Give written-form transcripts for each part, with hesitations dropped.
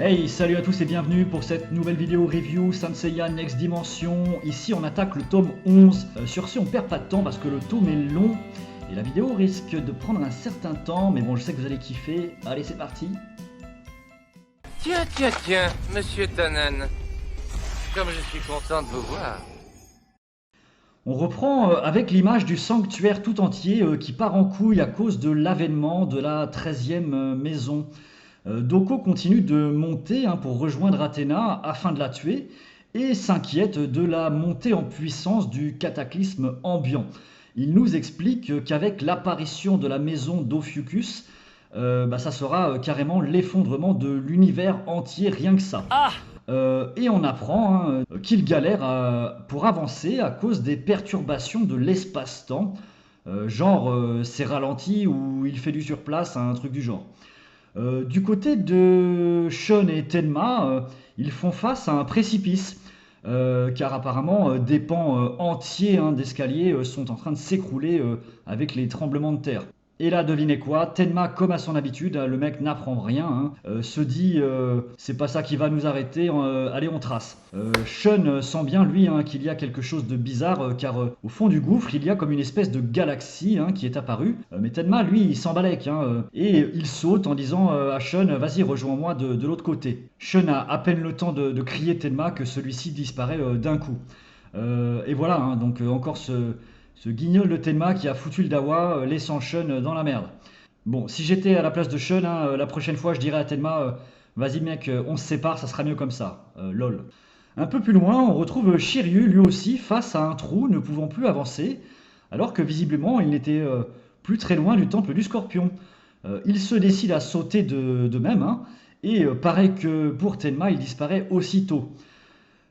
Hey, salut à tous et bienvenue pour cette nouvelle vidéo review Saint Seiya Next Dimension. Ici on attaque le tome 11. Sur ce on perd pas de temps parce que le tome est long et la vidéo risque de prendre un certain temps, mais bon je sais que vous allez kiffer. Allez c'est parti. Tiens, monsieur Tanan. Comme je suis content de vous voir. On reprend avec l'image du sanctuaire tout entier qui part en couille à cause de l'avènement de la 13e maison. Doko continue de monter pour rejoindre Athéna afin de la tuer et s'inquiète de la montée en puissance du cataclysme ambiant. Il nous explique qu'avec l'apparition de la maison d'Ophiuchus, ça sera carrément l'effondrement de l'univers entier, rien que ça. Et on apprend qu'il galère pour avancer à cause des perturbations de l'espace-temps, c'est ralenti ou il fait du surplace, un truc du genre. Du côté de Shun et Tenma, ils font face à un précipice, car apparemment des pans entiers d'escalier sont en train de s'écrouler avec les tremblements de terre. Et là, devinez quoi, Tenma, comme à son habitude, le mec n'apprend rien, se dit c'est pas ça qui va nous arrêter, allez on trace. Shun sent bien lui qu'il y a quelque chose de bizarre, car au fond du gouffre il y a comme une espèce de galaxie qui est apparue. Mais Tenma lui il s'en balèque, et il saute en disant à Shun vas-y rejoins-moi de l'autre côté. Shun a à peine le temps de crier Tenma que celui-ci disparaît d'un coup. Et voilà, donc encore ce guignol de Tenma qui a foutu le dawa, laissant Shun dans la merde. Bon, si j'étais à la place de Shun, la prochaine fois je dirais à Tenma vas-y mec, on se sépare, ça sera mieux comme ça. Lol. Un peu plus loin, on retrouve Shiryu lui aussi face à un trou, ne pouvant plus avancer, alors que visiblement il n'était plus très loin du temple du Scorpion. Il se décide à sauter de même, et pareil que pour Tenma, il disparaît aussitôt.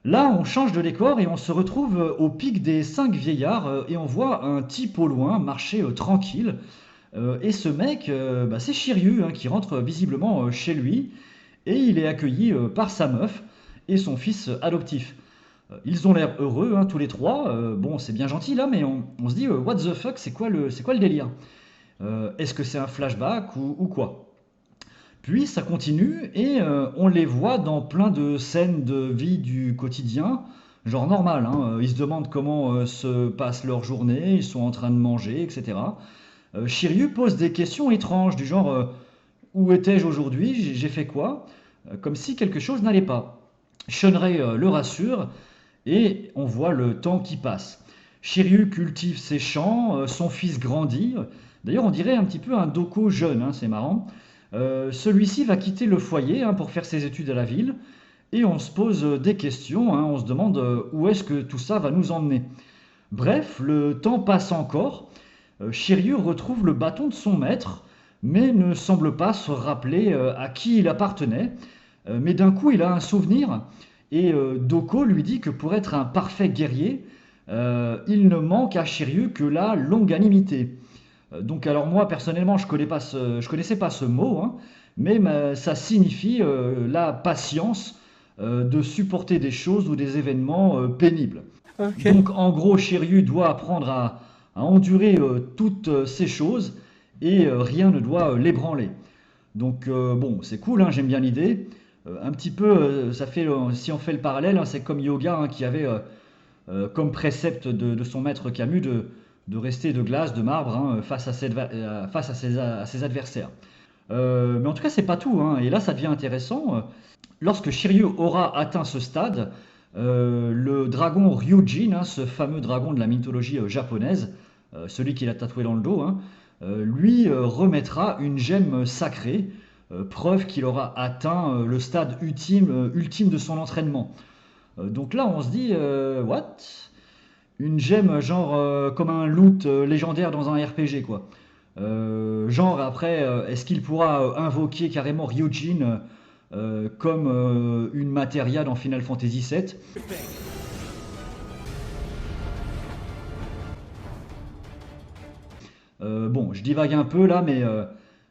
Là, on change de décor et on se retrouve au pic des 5 vieillards et on voit un type au loin marcher tranquille. Et ce mec, c'est Shiryu qui rentre visiblement chez lui et il est accueilli par sa meuf et son fils adoptif. Ils ont l'air heureux tous les trois. Bon, c'est bien gentil là, mais on se dit what the fuck, c'est quoi le délire? Est-ce que c'est un flashback ou quoi? Puis ça continue et on les voit dans plein de scènes de vie du quotidien, genre normal. Ils se demandent comment se passe leur journée, ils sont en train de manger, etc. Shiryu pose des questions étranges du genre où étais-je aujourd'hui, j'ai fait quoi? Comme si quelque chose n'allait pas. Shunrei le rassure et on voit le temps qui passe. Shiryu cultive ses champs, son fils grandit. D'ailleurs, on dirait un petit peu un Doko jeune, c'est marrant. Celui-ci va quitter le foyer pour faire ses études à la ville et on se pose des questions, on se demande où est-ce que tout ça va nous emmener. Bref, le temps passe encore. Shiryu retrouve le bâton de son maître, mais ne semble pas se rappeler à qui il appartenait. Mais d'un coup, il a un souvenir et Doko lui dit que pour être un parfait guerrier, il ne manque à Shiryu que la longanimité. Donc alors moi personnellement je connaissais pas ce mot, mais ça signifie la patience de supporter des choses ou des événements pénibles. Ok. Donc en gros Shiryu doit apprendre à endurer toutes ces choses et rien ne doit l'ébranler. Donc bon c'est cool, j'aime bien l'idée. Un petit peu, ça fait, si on fait le parallèle, c'est comme Yoga qui avait comme précepte de son maître Camus de rester de glace, de marbre, face à ses adversaires. Mais en tout cas, c'est pas tout, et là ça devient intéressant. Lorsque Shiryu aura atteint ce stade, le dragon Ryujin, ce fameux dragon de la mythologie japonaise, celui qu'il a tatoué dans le dos, lui remettra une gemme sacrée, preuve qu'il aura atteint le stade ultime de son entraînement. Donc là, on se dit, what? Une gemme genre comme un loot légendaire dans un RPG quoi. Genre après, est-ce qu'il pourra invoquer carrément Ryujin comme une materia dans Final Fantasy VII? Bon, je divague un peu là, mais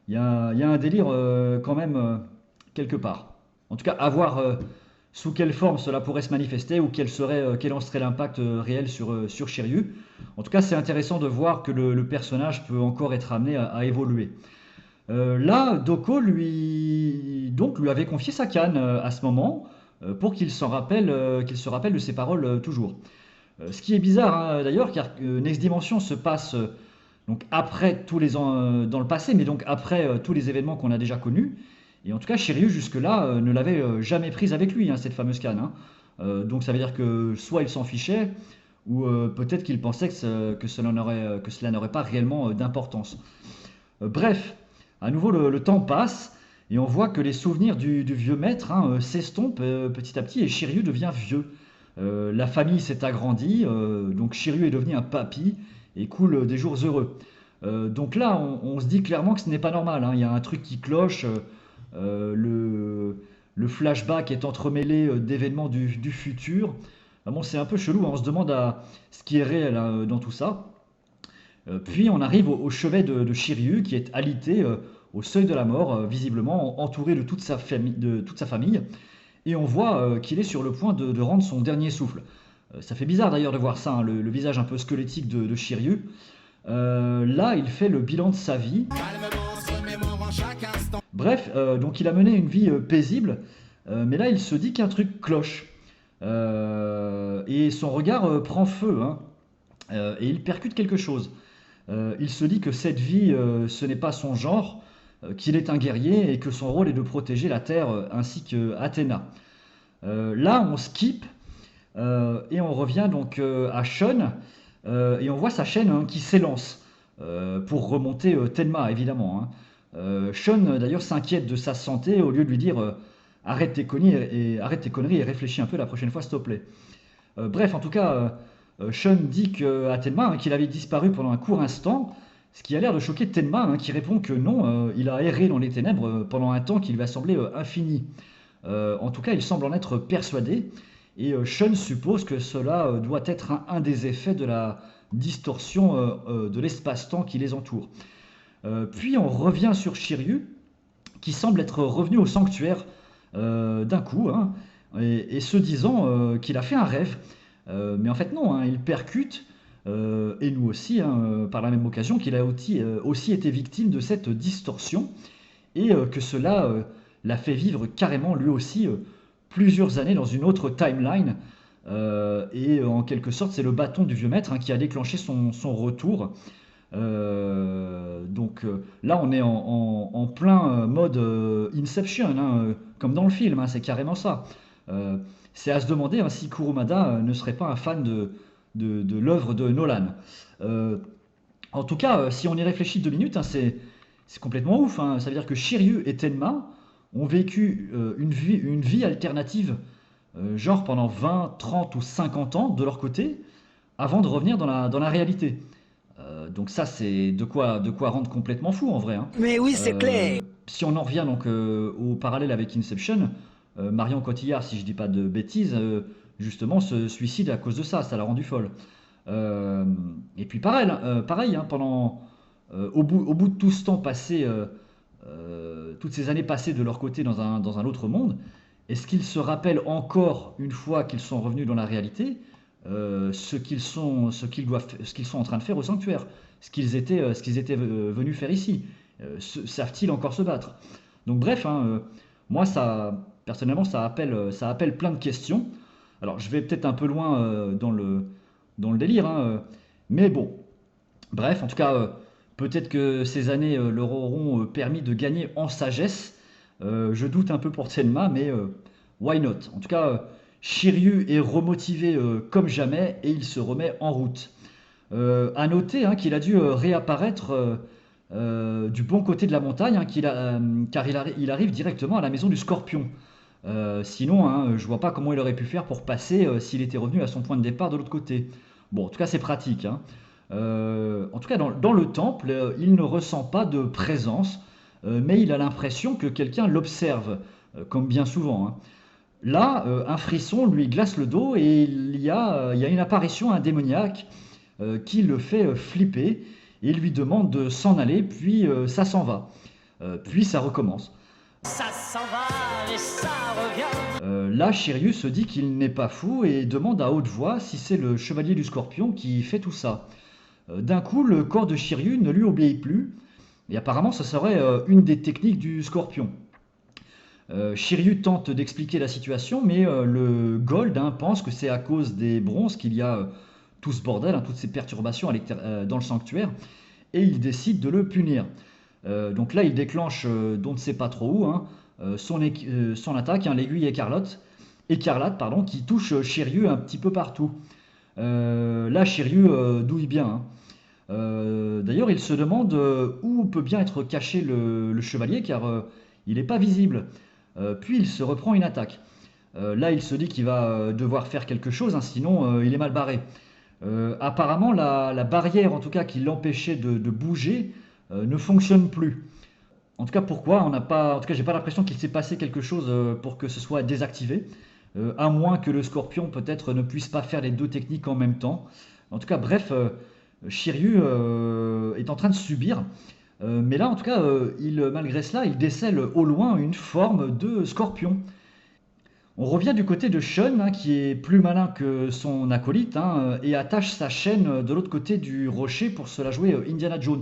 il y a un délire quand même quelque part. En tout cas, à voir sous quelle forme cela pourrait se manifester ou quel en serait l'impact réel sur Shiryu. En tout cas, c'est intéressant de voir que le personnage peut encore être amené à évoluer. Là, Doko lui avait confié sa canne à ce moment pour qu'il se rappelle de ses paroles toujours. Ce qui est bizarre d'ailleurs, car Next Dimension se passe donc après dans le passé, mais donc après tous les événements qu'on a déjà connus. Et en tout cas, Shiryu jusque-là ne l'avait jamais prise avec lui, hein, cette fameuse canne, hein. Donc ça veut dire que soit il s'en fichait, ou peut-être qu'il pensait que cela n'aurait pas réellement d'importance. Bref, à nouveau le temps passe et on voit que les souvenirs du vieux maître s'estompent petit à petit et Shiryu devient vieux. La famille s'est agrandie, donc Shiryu est devenu un papy et coule des jours heureux. Donc là, on se dit clairement que ce n'est pas normal, hein. Il y a un truc qui cloche. Le flashback est entremêlé d'événements du futur. Bon, c'est un peu chelou, hein. On se demande ce qui est réel dans tout ça. Puis on arrive au chevet de Shiryu qui est alité au seuil de la mort, visiblement entouré de toute sa famille. Et on voit qu'il est sur le point de rendre son dernier souffle. Ça fait bizarre d'ailleurs de voir ça, hein, le visage un peu squelettique de Shiryu. Là, il fait le bilan de sa vie. Bref, donc il a mené une vie paisible, mais là il se dit qu'un truc cloche. Et son regard prend feu, hein, et il percute quelque chose. Il se dit que cette vie, ce n'est pas son genre, qu'il est un guerrier et que son rôle est de protéger la Terre ainsi que Athéna. Là, on skip et on revient donc à Sean et on voit sa chaîne hein, qui s'élance pour remonter Tenma, évidemment, hein. Sean d'ailleurs s'inquiète de sa santé au lieu de lui dire arrête tes conneries et réfléchis un peu la prochaine fois, s'il te plaît. Bref, en tout cas, Sean dit à Tenma hein, qu'il avait disparu pendant un court instant, ce qui a l'air de choquer Tenma, hein, qui répond que non, il a erré dans les ténèbres pendant un temps qui lui a semblé infini. En tout cas, il semble en être persuadé, et Sean suppose que cela doit être un des effets de la distorsion de l'espace-temps qui les entoure. Puis on revient sur Shiryu, qui semble être revenu au sanctuaire d'un coup, hein, et se disant qu'il a fait un rêve. Mais en fait non, hein, il percute, et nous aussi, hein, par la même occasion, qu'il a aussi été victime de cette distorsion, et que cela l'a fait vivre carrément lui aussi plusieurs années dans une autre timeline. Et en quelque sorte, c'est le bâton du vieux maître hein, qui a déclenché son retour. Donc là, on est en plein mode Inception, hein, comme dans le film, hein, c'est carrément ça. C'est à se demander hein, si Kurumada ne serait pas un fan de l'œuvre de Nolan. En tout cas, si on y réfléchit 2 minutes, hein, c'est complètement ouf, hein. Ça veut dire que Shiryu et Tenma ont vécu une vie alternative, genre pendant 20, 30 ou 50 ans de leur côté, avant de revenir dans la réalité. Donc ça, c'est de quoi rendre complètement fou en vrai, hein. Mais oui, c'est clair. Si on en revient donc au parallèle avec Inception, Marion Cotillard, si je dis pas de bêtises, justement se suicide à cause de ça, ça l'a rendu folle. Et puis pareil hein, au bout de tout ce temps passé, toutes ces années passées de leur côté dans un autre monde, est-ce qu'ils se rappellent encore, une fois qu'ils sont revenus dans la réalité, ce qu'ils sont en train de faire au sanctuaire, ce qu'ils étaient venus faire ici. Savent-ils encore se battre? Donc bref, hein, moi personnellement, ça appelle plein de questions. Alors je vais peut-être un peu loin dans le délire, hein, mais bon, bref, en tout cas, peut-être que ces années leur auront permis de gagner en sagesse. Je doute un peu pour Tenma, mais why not? En tout cas, Shiryu est remotivé comme jamais et il se remet en route. À noter hein, qu'il a dû réapparaître du bon côté de la montagne, hein, car il arrive directement à la maison du Scorpion. Sinon, hein, je vois pas comment il aurait pu faire pour passer s'il était revenu à son point de départ de l'autre côté. Bon, en tout cas, c'est pratique, hein. En tout cas, dans le temple, il ne ressent pas de présence, mais il a l'impression que quelqu'un l'observe, comme bien souvent, hein. Là, un frisson lui glace le dos et il y a une apparition, un démoniaque, qui le fait flipper et lui demande de s'en aller, puis ça s'en va. Puis ça recommence. Ça s'en va et ça revient. Là, Shiryu se dit qu'il n'est pas fou et demande à haute voix si c'est le chevalier du Scorpion qui fait tout ça. D'un coup, le corps de Shiryu ne lui obéit plus Et apparemment, ce serait une des techniques du Scorpion. Shiryu tente d'expliquer la situation, mais le Gold pense que c'est à cause des bronzes qu'il y a tout ce bordel, toutes ces perturbations dans le sanctuaire, et il décide de le punir. Donc là, il déclenche d'on ne sait pas trop où son attaque, l'aiguille écarlate, qui touche Shiryu un petit peu partout. Là, Shiryu douille bien. D'ailleurs, il se demande où peut bien être caché le chevalier, car il n'est pas visible. Puis il se reprend une attaque. Là, il se dit qu'il va devoir faire quelque chose, sinon il est mal barré. Apparemment, la barrière, en tout cas, qui l'empêchait de bouger, ne fonctionne plus. En tout cas, pourquoi on n'a pas, en tout cas, j'ai pas l'impression qu'il s'est passé quelque chose pour que ce soit désactivé, à moins que le Scorpion peut-être ne puisse pas faire les deux techniques en même temps. En tout cas, bref, Shiryu est en train de subir. Mais là, en tout cas, malgré cela, il décèle au loin une forme de Scorpion. On revient du côté de Shun, qui est plus malin que son acolyte, et attache sa chaîne de l'autre côté du rocher pour se la jouer Indiana Jones.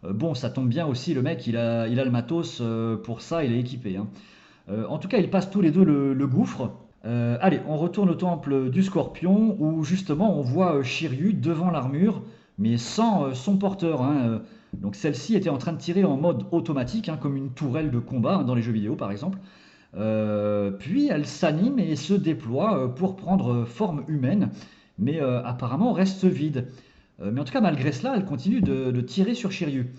Bon, ça tombe bien aussi, le mec, il a le matos pour ça, il est équipé. En tout cas, ils passent tous les deux le gouffre. Allez, on retourne au temple du Scorpion, où justement on voit Shiryu devant l'armure, mais sans son porteur. Donc celle-ci était en train de tirer en mode automatique, comme une tourelle de combat dans les jeux vidéo par exemple. Puis elle s'anime et se déploie pour prendre forme humaine, mais apparemment reste vide. Mais en tout cas, malgré cela, elle continue de tirer sur Shiryu.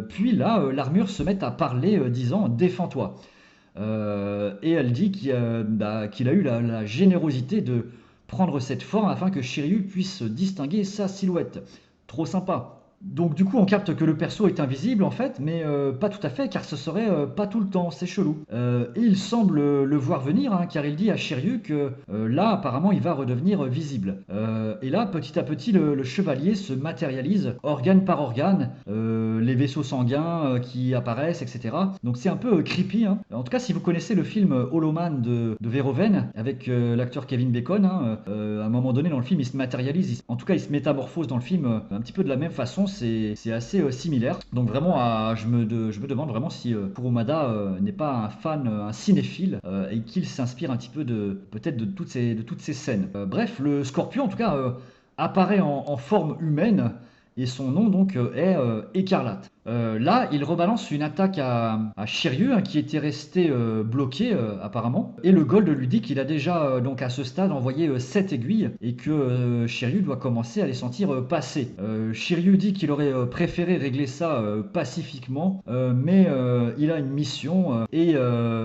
Puis là, l'armure se met à parler, disant défends-toi. Et elle dit qu'il a eu la générosité de prendre cette forme afin que Shiryu puisse distinguer sa silhouette. Trop sympa. Donc du coup on capte que le perso est invisible en fait, mais pas tout à fait, car ce serait pas tout le temps, c'est chelou. Et il semble le voir venir, car il dit à Shiryu que là apparemment il va redevenir visible. Et là petit à petit le chevalier se matérialise organe par organe, les vaisseaux sanguins qui apparaissent, etc. Donc c'est un peu creepy. En tout cas, si vous connaissez le film Hollow Man de Verhoeven avec l'acteur Kevin Bacon, à un moment donné dans le film il se matérialise, en tout cas il se métamorphose dans le film un petit peu de la même façon. C'est assez similaire. Donc vraiment, je me demande vraiment si Kurumada n'est pas un fan, un cinéphile, et qu'il s'inspire un petit peu peut-être de toutes ces scènes. Bref, le Scorpion en tout cas apparaît en forme humaine, et son nom donc est Écarlate. Là, il rebalance une attaque à Shiryu, qui était resté bloqué apparemment. Et le Gold lui dit qu'il a déjà donc à ce stade envoyé 7 aiguilles et que Shiryu doit commencer à les sentir passer. Shiryu dit qu'il aurait préféré régler ça pacifiquement, mais il a une mission et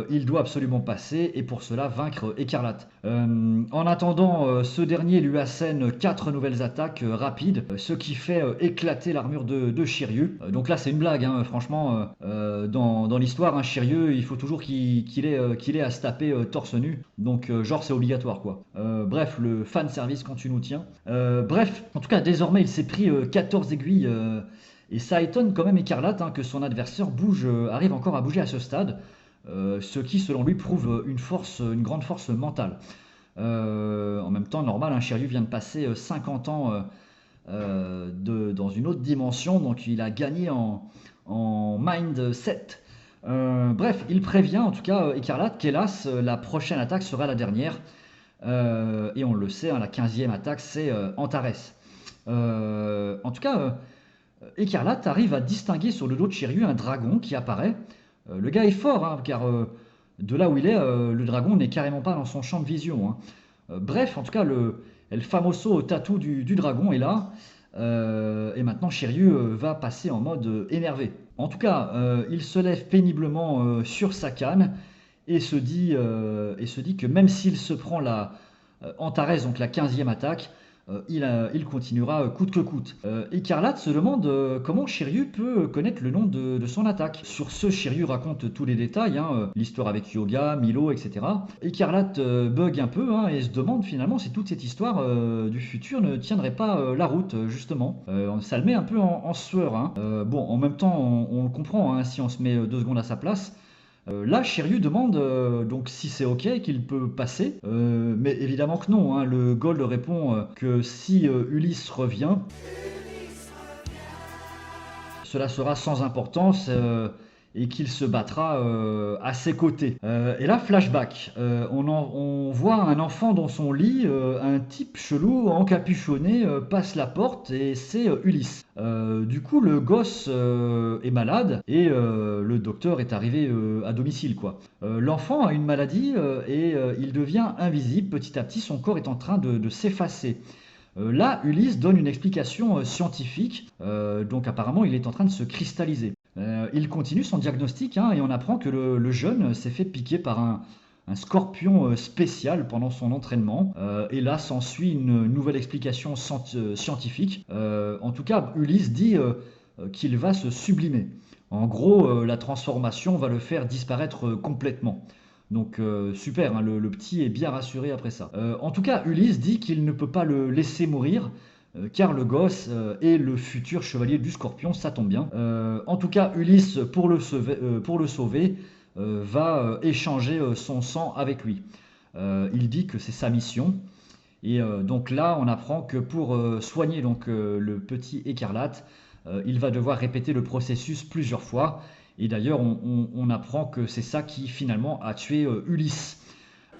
il doit absolument passer, et pour cela vaincre Écarlate. En attendant, ce dernier lui assène 4 nouvelles attaques rapides, ce qui fait éclater l'armure de Shiryu. Donc là c'est une blague, franchement, dans l'histoire, Shiryu, il faut toujours qu'il ait à se taper torse nu, donc genre c'est obligatoire quoi. Bref, le fan service quand tu nous tiens. Bref, en tout cas désormais il s'est pris 14 aiguilles, et ça étonne quand même Écarlate, que son adversaire arrive encore à bouger à ce stade, ce qui selon lui prouve une grande force mentale. En même temps normal, Shiryu vient de passer 50 ans dans une autre dimension, donc il a gagné en mindset. Bref, il prévient en tout cas Écarlate qu'hélas la prochaine attaque sera la dernière, et on le sait, la 15e attaque c'est Antares. En tout cas, Écarlate arrive à distinguer sur le dos de Shiryu un dragon qui apparaît. Le gars est fort, car de là où il est, le dragon n'est carrément pas dans son champ de vision. Bref, en tout cas, El Famoso tatou du dragon est là, et maintenant Shiryu va passer en mode énervé. En tout cas, il se lève péniblement sur sa canne et se dit que même s'il se prend la Antares, donc la 15e attaque, il continuera coûte que coûte. Écarlate se demande comment Shiryu peut connaître le nom de son attaque. Sur ce, Shiryu raconte tous les détails, l'histoire avec Yoga, Milo, etc. Écarlate bug un peu, et se demande finalement si toute cette histoire du futur ne tiendrait pas la route, justement. Ça le met un peu en sueur. Bon, en même temps, on le comprend, si on se met 2 secondes à sa place. Là, Shiryu demande donc si c'est ok, qu'il peut passer, mais évidemment que non. Le Gold répond que si Ulysse revient, cela sera sans importance et qu'il se battra à ses côtés. Et là, flashback. On voit un enfant dans son lit, un type chelou encapuchonné passe la porte et c'est Ulysse. Du coup, le gosse est malade et le docteur est arrivé à domicile, quoi. L'enfant a une maladie et il devient invisible. Petit à petit, son corps est en train de s'effacer. Là, Ulysse donne une explication scientifique, donc apparemment il est en train de se cristalliser. Il continue son diagnostic et on apprend que le jeune s'est fait piquer par un scorpion spécial pendant son entraînement. Et là s'ensuit une nouvelle explication scientifique. En tout cas, Ulysse dit qu'il va se sublimer. En gros, la transformation va le faire disparaître complètement. Donc super, le petit est bien rassuré après ça. En tout cas, Ulysse dit qu'il ne peut pas le laisser mourir, car le gosse est le futur chevalier du Scorpion, ça tombe bien. En tout cas, Ulysse, pour le sauver, va échanger son sang avec lui. Il dit que c'est sa mission. Et donc là, on apprend que pour soigner le petit Écarlate, il va devoir répéter le processus plusieurs fois. Et d'ailleurs, on apprend que c'est ça qui finalement a tué Ulysse.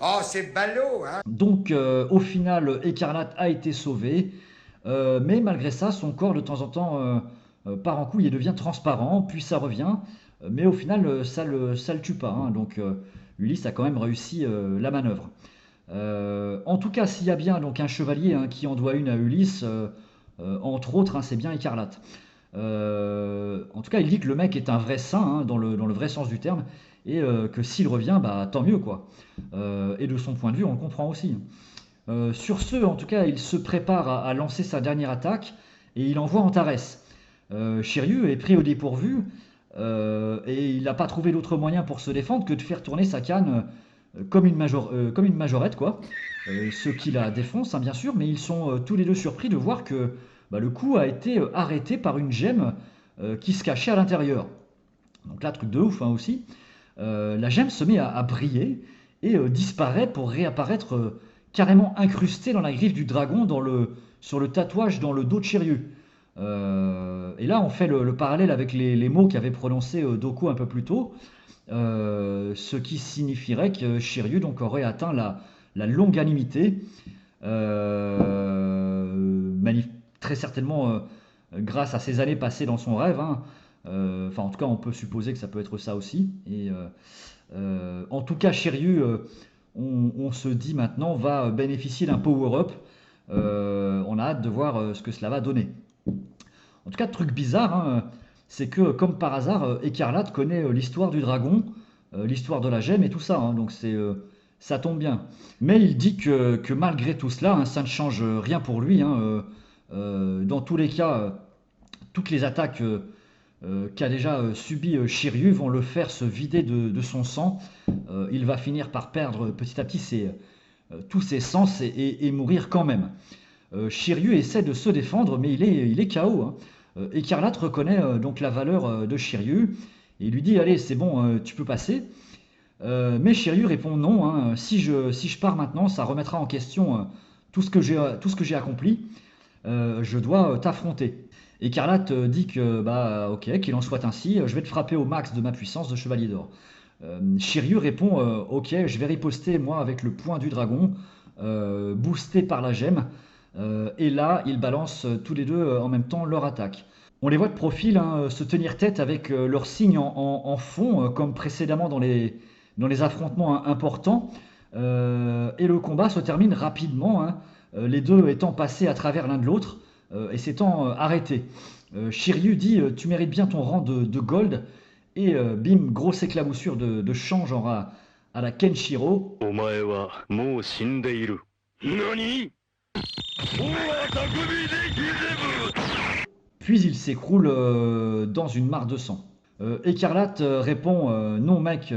Oh, c'est ballot, hein? Donc au final, Écarlate a été sauvé. Mais malgré ça, son corps de temps en temps part en couille et devient transparent, puis ça revient. Mais au final, ça le tue pas. Donc Ulysse a quand même réussi la manœuvre. En tout cas, s'il y a bien donc un chevalier qui en doit une à Ulysse, entre autres, c'est bien Écarlate. En tout cas, il dit que le mec est un vrai saint, dans le vrai sens du terme, et que s'il revient, bah tant mieux, quoi. Et de son point de vue, on le comprend aussi. Sur ce, en tout cas, il se prépare à lancer sa dernière attaque, et il envoie Antares. Shiryu est pris au dépourvu, et il n'a pas trouvé d'autre moyen pour se défendre que de faire tourner sa canne comme une majorette, quoi. Ce qui la défonce, bien sûr, mais ils sont tous les deux surpris de voir que le coup a été arrêté par une gemme qui se cachait à l'intérieur. Donc là, truc de ouf aussi. La gemme se met à briller et disparaît pour réapparaître carrément incrustée dans la griffe du dragon sur le tatouage dans le dos de Shiryu. Et là, on fait le parallèle avec les mots qu'avait prononcé Doko un peu plus tôt, ce qui signifierait que Shiryu aurait atteint la longanimité, très certainement grâce à ces années passées dans son rêve. Enfin, en tout cas, on peut supposer que ça peut être ça aussi. Et en tout cas, Shiryu, on se dit maintenant, va bénéficier d'un power-up. On a hâte de voir ce que cela va donner. En tout cas, truc bizarre, c'est que, comme par hasard, Écarlate connaît l'histoire du dragon, l'histoire de la gemme et tout ça. Donc ça tombe bien. Mais il dit que malgré tout cela, ça ne change rien pour lui. Dans tous les cas, toutes les attaques qu'a déjà subi Shiryu vont le faire se vider de son sang. Il va finir par perdre petit à petit tous ses sens et mourir quand même. Shiryu essaie de se défendre, mais il est KO. Écarlate reconnaît donc la valeur de Shiryu et lui dit: allez, c'est bon, tu peux passer. Mais Shiryu répond non. Si je pars maintenant, ça remettra en question tout ce que j'ai accompli. Je dois t'affronter. Écarlate dit que ok, qu'il en soit ainsi, je vais te frapper au max de ma puissance de chevalier d'or. Shiryu répond ok, je vais riposter moi avec le poing du dragon, boosté par la gemme. Et là, ils balancent tous les deux en même temps leur attaque. On les voit de profil se tenir tête avec leurs signes en fond, comme précédemment dans les affrontements importants. Et le combat se termine rapidement, les deux étant passés à travers l'un de l'autre et s'étant arrêtés. Shiryu dit tu mérites bien ton rang de gold. Et bim, grosse éclaboussure de chant, genre à la Kenshiro. Puis il s'écroule dans une mare de sang. Écarlate répond non mec,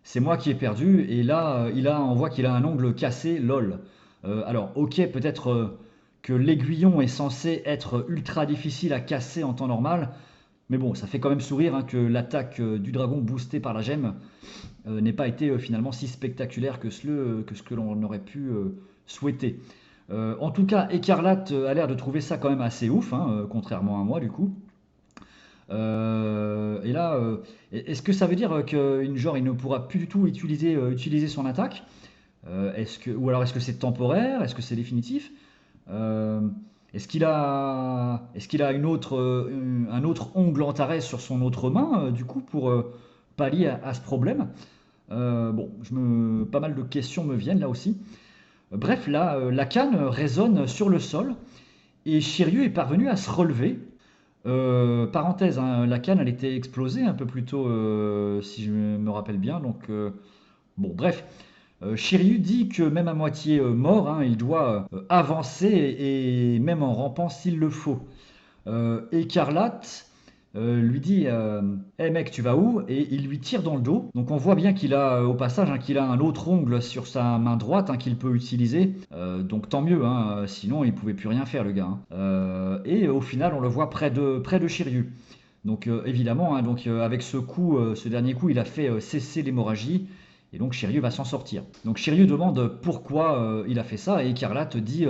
c'est moi qui ai perdu. Et là, on voit qu'il a un ongle cassé, lol. Alors ok, peut-être que l'aiguillon est censé être ultra difficile à casser en temps normal. Mais bon, ça fait quand même sourire que l'attaque du dragon boostée par la gemme n'ait pas été finalement si spectaculaire que ce que l'on aurait pu souhaiter. En tout cas, Écarlate a l'air de trouver ça quand même assez ouf, contrairement à moi du coup. Et là, est-ce que ça veut dire qu'il il ne pourra plus du tout utiliser son attaque? Ou alors est-ce que c'est temporaire? Est-ce que c'est définitif? Euh, est-ce qu'il a un autre ongle Antares sur son autre main, du coup, pour pallier à ce problème? Bon, pas mal de questions me viennent là aussi. Bref, là, la canne résonne sur le sol et Shiryu est parvenu à se relever. Parenthèse, hein, la canne elle était explosée un peu plus tôt, si je me rappelle bien. Donc, bon, bref. Shiryu dit que même à moitié mort, hein, il doit avancer et même en rampant s'il le faut. Écarlate lui dit hey mec, tu vas où? Et il lui tire dans le dos. Donc on voit bien qu'il a, au passage, hein, qu'il a un autre ongle sur sa main droite, hein, qu'il peut utiliser. Donc tant mieux, hein, sinon il pouvait plus rien faire le gars, hein. Et au final, on le voit près de Shiryu. Donc évidemment, hein, avec ce dernier coup, il a fait cesser l'hémorragie. Et donc Shiryu va s'en sortir. Donc Shiryu demande pourquoi il a fait ça et Écarlate dit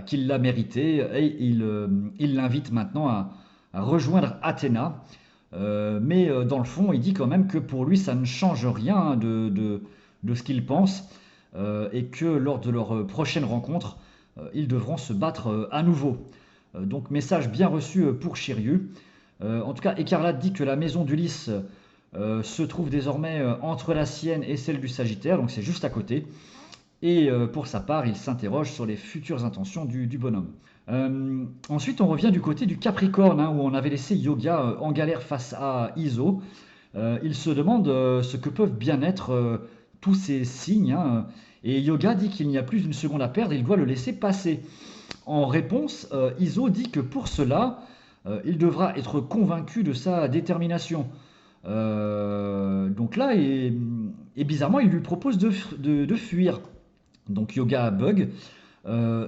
qu'il l'a mérité et il l'invite maintenant à rejoindre Athéna. Mais dans le fond, il dit quand même que pour lui, ça ne change rien, hein, de ce qu'il pense et que lors de leur prochaine rencontre, ils devront se battre à nouveau. Donc message bien reçu pour Shiryu. En tout cas, Écarlate dit que la maison d'Ulysse se trouve désormais entre la sienne et celle du Sagittaire, donc c'est juste à côté. Et pour sa part, il s'interroge sur les futures intentions du bonhomme. Ensuite, on revient du côté du Capricorne, hein, où on avait laissé Yoga en galère face à Iso. Il se demande ce que peuvent bien être tous ces signes, hein, et Yoga dit qu'il n'y a plus d'une seconde à perdre, il doit le laisser passer. En réponse, Iso dit que pour cela, il devra être convaincu de sa détermination. Donc là, et bizarrement, il lui propose de fuir. Donc Yoga bug.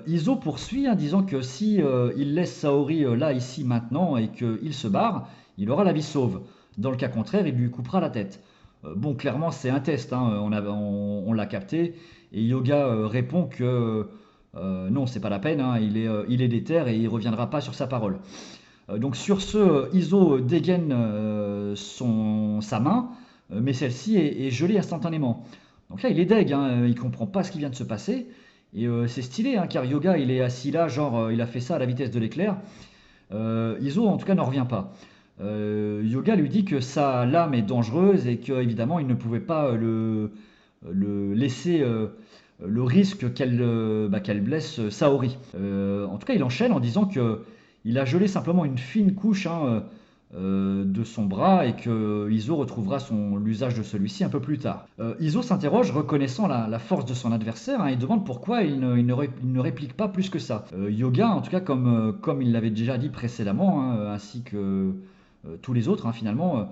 Iso poursuit, hein, disant que si il laisse Saori là, ici, maintenant, et qu'il se barre, il aura la vie sauve. Dans le cas contraire, il lui coupera la tête. Bon, clairement, c'est un test, hein, on l'a capté. Et Yoga répond que non, c'est pas la peine, hein, il est déter et il reviendra pas sur sa parole. Donc sur ce, Iso dégaine sa main, mais celle-ci est gelée instantanément. Donc là, il est deg, hein, il comprend pas ce qui vient de se passer. Et c'est stylé, hein, car Yoga, il est assis là, genre, il a fait ça à la vitesse de l'éclair. Iso, en tout cas, n'en revient pas. Yoga lui dit que sa lame est dangereuse et qu'évidemment, il ne pouvait pas le laisser le risque qu'elle blesse Saori. En tout cas, il enchaîne en disant que il a gelé simplement une fine couche, hein, de son bras et que Iso retrouvera l'usage de celui-ci un peu plus tard. Iso s'interroge, reconnaissant la force de son adversaire, hein, et demande pourquoi il ne réplique pas plus que ça. Yoga, en tout cas, comme il l'avait déjà dit précédemment, hein, ainsi que tous les autres, hein, finalement,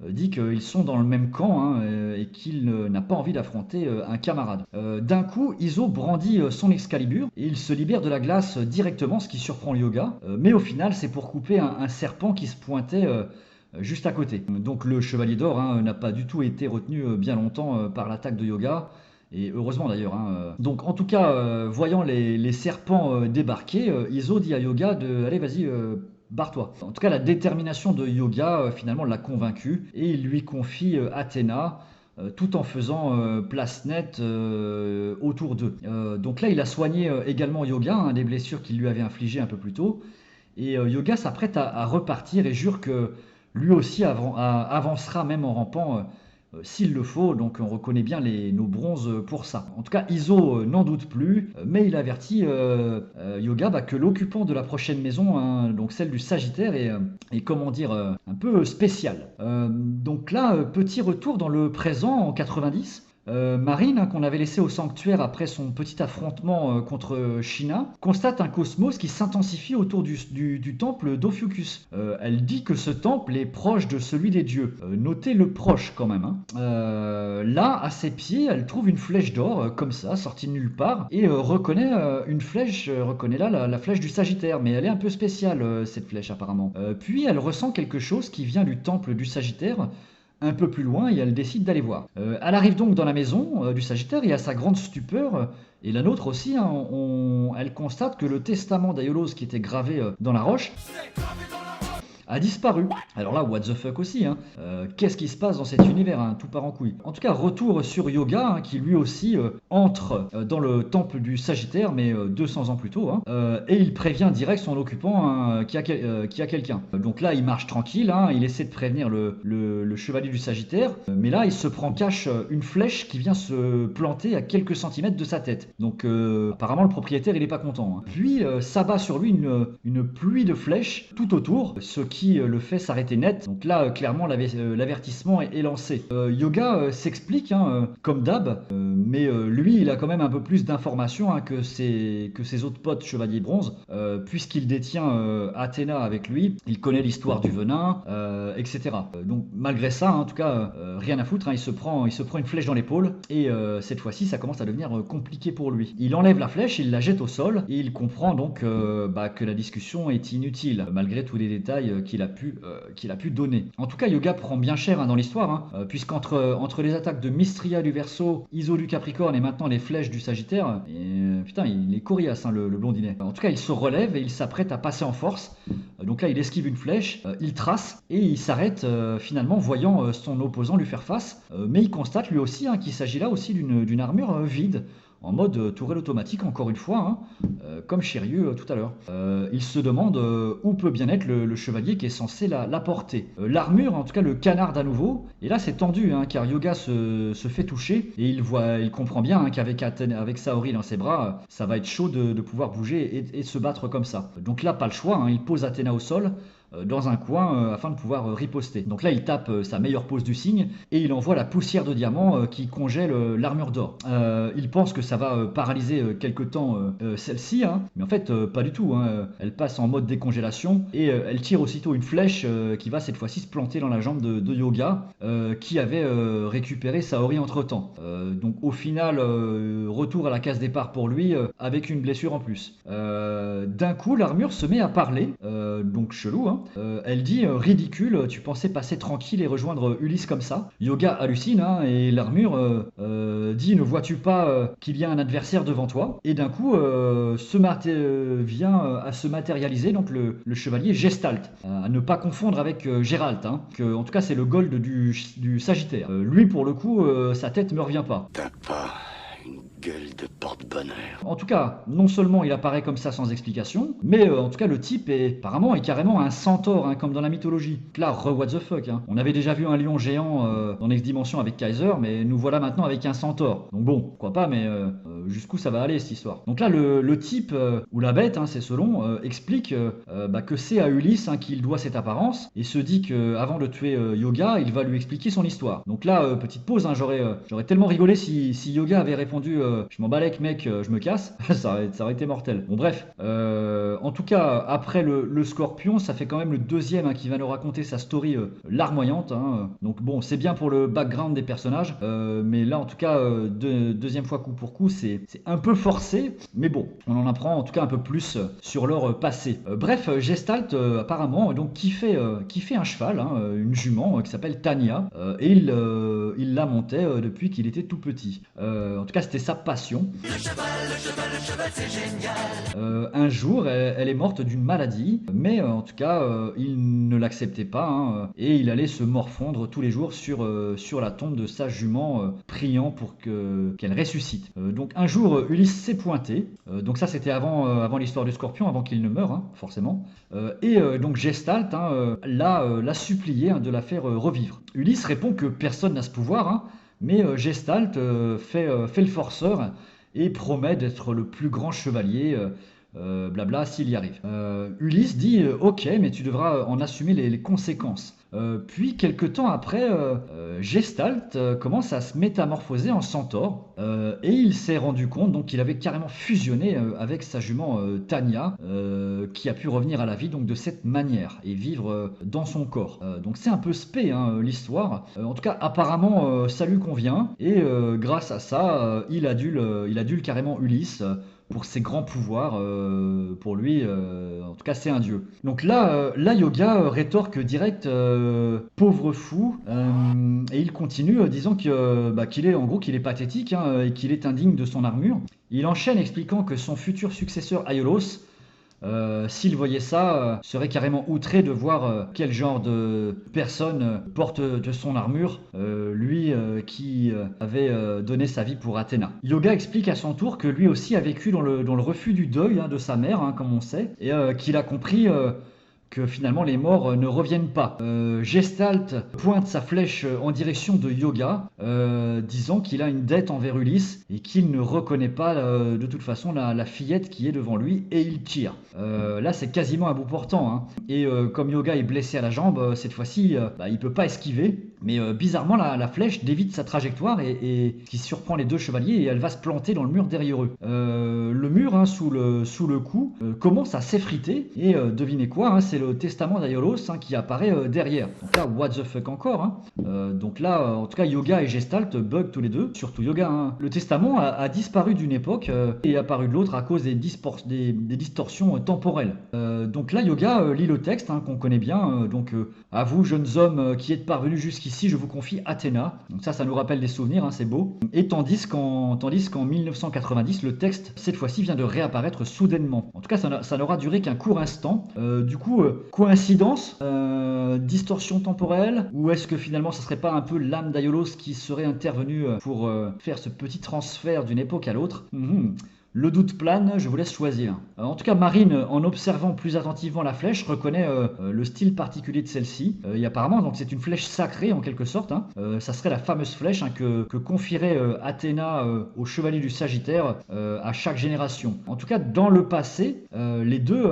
dit qu'ils sont dans le même camp, hein, et qu'il n'a pas envie d'affronter un camarade. D'un coup, Iso brandit son Excalibur et il se libère de la glace directement, ce qui surprend Yoga. Mais au final, c'est pour couper un serpent qui se pointait juste à côté. Donc le Chevalier d'Or, hein, n'a pas du tout été retenu bien longtemps par l'attaque de Yoga. Et heureusement d'ailleurs, hein. Donc en tout cas, voyant les serpents débarquer, Iso dit à Yoga allez, vas-y, barre-toi. En tout cas, la détermination de Yoga finalement l'a convaincu et il lui confie Athéna, tout en faisant place nette autour d'eux. Donc là, il a soigné également Yoga, hein, des blessures qu'il lui avait infligées un peu plus tôt. Et Yoga s'apprête à repartir et jure que lui aussi avancera même en rampant s'il le faut. Donc on reconnaît bien nos bronzes pour ça. En tout cas, Iso n'en doute plus, mais il avertit Yoga que l'occupant de la prochaine maison, hein, donc celle du Sagittaire, est comment dire, un peu spécial. Donc là, petit retour dans le présent en 90. Marine, hein, qu'on avait laissé au sanctuaire après son petit affrontement contre Shina, constate un cosmos qui s'intensifie autour du temple d'Ophiuchus. Elle dit que ce temple est proche de celui des dieux. Notez le proche quand même, hein. Là, à ses pieds, elle trouve une flèche d'or, comme ça, sortie de nulle part, et reconnaît une flèche, reconnaît là la flèche du Sagittaire, mais elle est un peu spéciale, cette flèche apparemment. Puis elle ressent quelque chose qui vient du temple du Sagittaire, un peu plus loin, et elle décide d'aller voir. Elle arrive donc dans la maison du Sagittaire et à sa grande stupeur, et la nôtre aussi, hein, elle constate que le testament d'Aiolos qui était gravé dans la roche a disparu. Alors là, what the fuck aussi, hein. Qu'est-ce qui se passe dans cet univers, hein, tout part en couille. En tout cas, retour sur Yoga, hein, qui lui aussi entre dans le temple du Sagittaire, mais 200 ans plus tôt, hein, et il prévient direct son occupant, hein, qu'il y a quelqu'un. Donc là, il marche tranquille, hein, il essaie de prévenir le chevalier du Sagittaire, mais là, il se prend cache une flèche qui vient se planter à quelques centimètres de sa tête. Donc apparemment, le propriétaire, il est pas content, hein. Puis s'abat sur lui une pluie de flèches tout autour, ce qui le fait s'arrêter net. Donc là, clairement, l'avertissement est lancé. Yoga s'explique, hein, comme d'hab, mais lui, il a quand même un peu plus d'informations, hein, que ses autres potes chevaliers bronze, puisqu'il détient Athéna avec lui, il connaît l'histoire du venin, etc. Donc malgré ça, hein, en tout cas, rien à foutre, hein, il se prend une flèche dans l'épaule, et cette fois-ci, ça commence à devenir compliqué pour lui. Il enlève la flèche, il la jette au sol, et il comprend donc que la discussion est inutile, malgré tous les détails qu'il a pu donner. En tout cas, Yoga prend bien cher, hein, dans l'histoire, hein, puisqu'entre les attaques de Mystria du Verseau, Iso du Capricorne et maintenant les flèches du Sagittaire, et, putain, il est coriace, hein, le blondinet. En tout cas, il se relève et il s'apprête à passer en force. Donc là, il esquive une flèche, il trace et il s'arrête finalement, voyant son opposant lui faire face. Mais il constate lui aussi, hein, qu'il s'agit là aussi d'une armure vide, en mode tourelle automatique, encore une fois, hein, comme Shiryu tout à l'heure. Il se demande où peut bien être le chevalier qui est censé la porter. L'armure, en tout cas le canard à nouveau, et là c'est tendu, hein, car Yoga se fait toucher, et il comprend bien, hein, qu'avec avec Saori dans ses bras, ça va être chaud de pouvoir bouger et de se battre comme ça. Donc là, pas le choix, hein, il pose Athéna au sol, dans un coin, afin de pouvoir riposter. Donc là, il tape sa meilleure pose du signe et il envoie la poussière de diamant qui congèle l'armure d'or. Il pense que ça va paralyser quelque temps celle-ci, hein, mais en fait, pas du tout, hein. Elle passe en mode décongélation et elle tire aussitôt une flèche qui va cette fois-ci se planter dans la jambe de Yoga, qui avait récupéré Saori entre-temps. Donc au final, retour à la case départ pour lui, avec une blessure en plus. D'un coup, l'armure se met à parler, donc chelou, hein. Elle dit ridicule, tu pensais passer tranquille et rejoindre Ulysse comme ça. Yoga hallucine, hein, et l'armure dit ne vois-tu pas qu'il y a un adversaire devant toi. Et d'un coup vient à se matérialiser donc le chevalier Gestalt, à ne pas confondre avec Gérald, hein, que en tout cas c'est le gold du Sagittaire. Lui pour le coup sa tête me revient pas. T'as pas une gueule de porte-bonheur. En tout cas, non seulement il apparaît comme ça sans explication, mais en tout cas le type apparemment est carrément un centaure, hein, comme dans la mythologie. Là, what the fuck, hein. On avait déjà vu un lion géant dans Next Dimension avec Kaiser, mais nous voilà maintenant avec un centaure. Donc bon, pourquoi pas, mais jusqu'où ça va aller cette histoire. Donc là, le type, ou la bête, hein, c'est selon, explique que c'est à Ulysse, hein, qu'il doit cette apparence, et se dit qu'avant de tuer Yoga, il va lui expliquer son histoire. Donc là, petite pause, hein, j'aurais tellement rigolé si Yoga avait répondu je m'en balèque mec, je me casse, ça aurait été mortel. Bon bref, en tout cas, après le Scorpion, ça fait quand même le deuxième, hein, qui va nous raconter sa story larmoyante, hein. Donc bon, c'est bien pour le background des personnages, mais là en tout cas, deuxième fois coup pour coup, c'est un peu forcé, mais bon, on en apprend en tout cas un peu plus sur leur passé. Bref, Gestalt apparemment donc kiffait un cheval, hein, une jument qui s'appelle Tania, et il la montait depuis qu'il était tout petit. En tout cas, c'était sa passion. Le cheval, c'est génial. Un jour, elle est morte d'une maladie, mais en tout cas, il ne l'acceptait pas, hein, et il allait se morfondre tous les jours sur la tombe de sa jument, priant pour qu'elle ressuscite. Donc un jour, Ulysse s'est pointé. Donc ça, c'était avant l'histoire du Scorpion, avant qu'il ne meure, hein, forcément. Et donc Gestalt, hein, l'a supplié, hein, de la faire revivre. Ulysse répond que personne n'a ce pouvoir, hein, mais Gestalt fait le forceur et promet d'être le plus grand chevalier, blabla, s'il y arrive. Ulysse dit ok, mais tu devras en assumer les conséquences. Puis quelque temps après, Gestalt commence à se métamorphoser en centaure, et il s'est rendu compte donc qu'il avait carrément fusionné avec sa jument Tania, qui a pu revenir à la vie donc de cette manière et vivre dans son corps. Donc c'est un peu spé, hein, l'histoire. En tout cas apparemment ça lui convient, et grâce à ça il adule carrément Ulysse pour ses grands pouvoirs. Pour lui, en tout cas c'est un dieu. Donc là Yoga rétorque direct pauvre fou, et il continue disant qu'il est pathétique, hein, et qu'il est indigne de son armure. Il enchaîne expliquant que son futur successeur Aiolos S'il voyait ça, serait carrément outré de voir quel genre de personne porte de son armure, lui qui avait donné sa vie pour Athéna. Yoga explique à son tour que lui aussi a vécu dans le refus du deuil de sa mère, comme on sait, et qu'il a compris que finalement les morts ne reviennent pas. Gestalt pointe sa flèche en direction de Yoga, disant qu'il a une dette envers Ulysse et qu'il ne reconnaît pas de toute façon la fillette qui est devant lui, et il tire. Là c'est quasiment à bout portant, et comme Yoga est blessé à la jambe, cette fois-ci il peut pas esquiver, mais bizarrement la flèche dévie sa trajectoire et qui surprend les deux chevaliers, et elle va se planter dans le mur derrière eux. Le mur sous le cou commence à s'effriter, et devinez quoi, c'est le testament d'Aiolos qui apparaît derrière. Donc là, what the fuck encore. Donc là, en tout cas, Yoga et Gestalt bug tous les deux, surtout Yoga. Le testament a disparu d'une époque et est apparu de l'autre à cause des distorsions temporelles. Donc là, Yoga lit le texte qu'on connaît bien. À vous, jeunes hommes qui êtes parvenus jusqu'ici, je vous confie Athéna. Donc ça nous rappelle des souvenirs, c'est beau. Et tandis qu'en 1990, le texte, cette fois-ci, vient de réapparaître soudainement. En tout cas, ça n'aura duré qu'un court instant. Du coup, coïncidence, distorsion temporelle, ou est-ce que finalement ça serait pas un peu l'âme d'Aiolos qui serait intervenue pour faire ce petit transfert d'une époque à l'autre? Le doute plane, je vous laisse choisir. En tout cas, Marine, en observant plus attentivement la flèche, reconnaît le style particulier de celle-ci. Et apparemment, donc, c'est une flèche sacrée en quelque sorte. Ça serait la fameuse flèche que confierait Athéna au chevalier du Sagittaire à chaque génération. En tout cas, dans le passé, les deux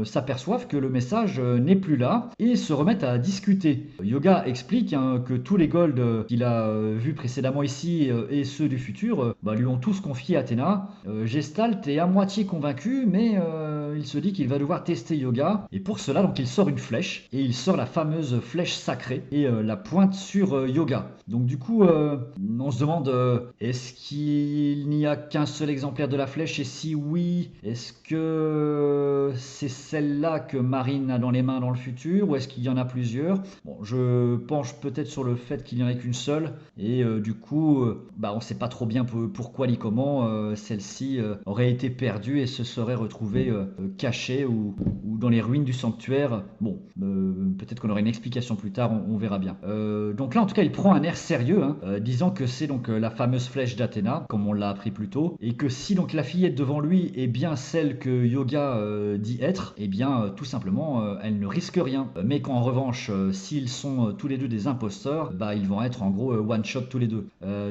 s'aperçoivent que le message n'est plus là et se remettent à discuter. Yoga explique que tous les golds qu'il a vus précédemment ici et ceux du futur lui ont tous confié Athéna. Gestalt est à moitié convaincu, mais il se dit qu'il va devoir tester Yoga, et pour cela donc il sort une flèche, et il sort la fameuse flèche sacrée et la pointe sur Yoga. Donc du coup on se demande est-ce qu'il n'y a qu'un seul exemplaire de la flèche, et si oui, est-ce que c'est celle-là que Marine a dans les mains dans le futur, ou est-ce qu'il y en a plusieurs? Bon, je penche peut-être sur le fait qu'il n'y en ait qu'une seule, et du coup on ne sait pas trop bien pourquoi ni comment celle-ci aurait été perdue et se serait retrouvée cachée ou dans les ruines du sanctuaire. Bon, peut-être qu'on aurait une explication plus tard, on verra bien. Donc là, en tout cas, il prend un air sérieux, disant que c'est donc la fameuse flèche d'Athéna, comme on l'a appris plus tôt, et que si donc la fillette devant lui est bien celle que Yoga dit être, eh bien, tout simplement, elle ne risque rien. Mais qu'en revanche, s'ils sont tous les deux des imposteurs, ils vont être en gros one-shot tous les deux.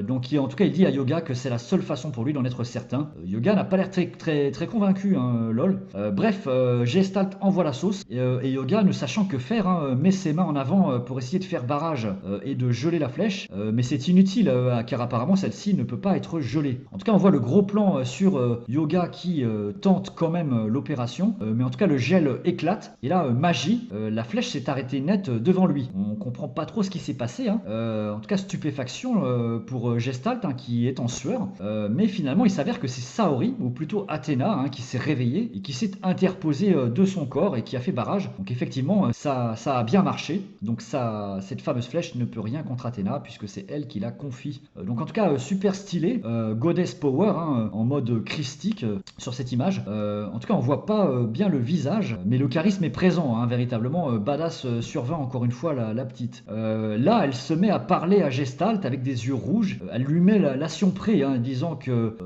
Donc en tout cas, il dit à Yoga que c'est la seule façon pour lui d'en être certain. Yoga n'a pas l'air très convaincu, lol. Bref, Gestalt envoie la sauce, et Yoga, ne sachant que faire, met ses mains en avant pour essayer de faire barrage et de geler la flèche, mais c'est inutile car apparemment celle-ci ne peut pas être gelée. En tout cas, on voit le gros plan sur Yoga qui tente quand même l'opération, mais en tout cas le gel éclate, et là, magie, la flèche s'est arrêtée net devant lui. On comprend pas trop ce qui s'est passé, en tout cas stupéfaction pour Gestalt qui est en sueur, mais finalement il s'avère que c'est Saori, ou plutôt Athéna, qui s'est réveillée et qui s'est interposée de son corps et qui a fait barrage. Donc effectivement, ça a bien marché. Donc cette fameuse flèche ne peut rien contre Athéna, puisque c'est elle qui la confie. Donc en tout cas, super stylé, Goddess Power, en mode christique sur cette image. En tout cas, on voit pas bien le visage, mais le charisme est présent, véritablement. Badass sur 20, encore une fois, la petite. Là, elle se met à parler à Gestalt avec des yeux rouges. Elle lui met la près, disant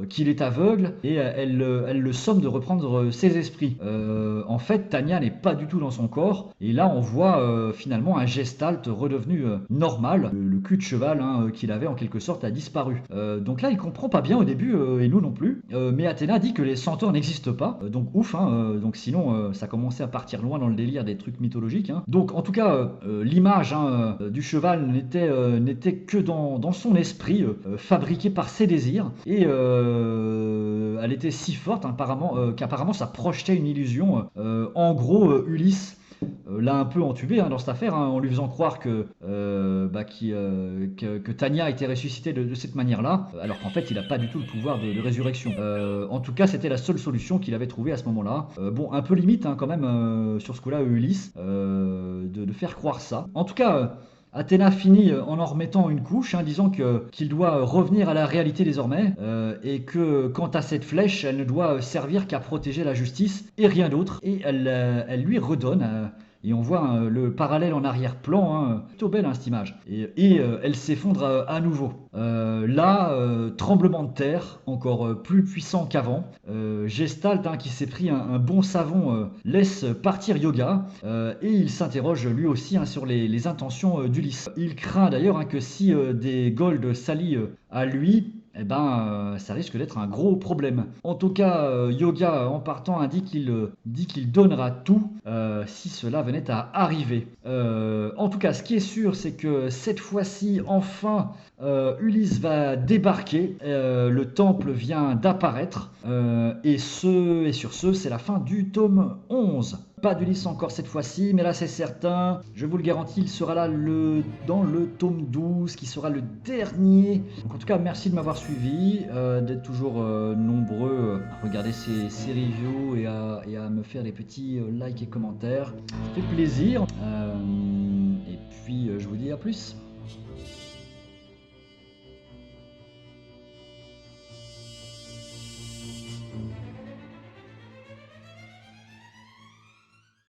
qu'il est aveugle, et elle le somme de reprendre ses esprits. En fait, Tania n'est pas du tout dans son corps, et là on voit finalement un Gestalt redevenu normal. Le cul de cheval qu'il avait en quelque sorte a disparu. Donc là il comprend pas bien au début, et nous non plus, mais Athéna dit que les centaures n'existent pas, donc ouf, donc sinon ça commençait à partir loin dans le délire des trucs mythologiques. Donc en tout cas l'image du cheval n'était que dans son esprit, fabriqué par ses désirs, et elle était si forte qu'apparemment ça projetait une illusion. En gros, Ulysse l'a un peu entubé dans cette affaire, en lui faisant croire que Tania était ressuscitée de cette manière-là, alors qu'en fait il n'a pas du tout le pouvoir de résurrection. En tout cas, c'était la seule solution qu'il avait trouvée à ce moment-là. Bon, un peu limite quand même sur ce coup-là, Ulysse, de faire croire ça. En tout cas, Athéna finit en remettant une couche, disant qu'il doit revenir à la réalité désormais, et que quant à cette flèche, elle ne doit servir qu'à protéger la justice et rien d'autre. Et elle lui redonne. Et on voit le parallèle en arrière-plan, plutôt belle cette image. Et elle s'effondre à nouveau. Là, tremblement de terre, encore plus puissant qu'avant. Gestalt, qui s'est pris un bon savon, laisse partir Yoga. Et il s'interroge lui aussi sur les intentions d'Ulysse. Il craint d'ailleurs que si des Gold s'allient à lui, ça risque d'être un gros problème. En tout cas, Yoga, en partant, dit qu'il donnera tout si cela venait à arriver. En tout cas, ce qui est sûr, c'est que cette fois-ci, enfin, Ulysse va débarquer. Le temple vient d'apparaître. Et sur ce, c'est la fin du tome 11. Pas d'Ulysse encore cette fois-ci, mais là c'est certain, je vous le garantis, il sera là dans le tome 12, qui sera le dernier. Donc en tout cas, merci de m'avoir suivi, d'être toujours nombreux à regarder ces reviews et à me faire des petits likes et commentaires. Ça fait plaisir. Et puis je vous dis à plus.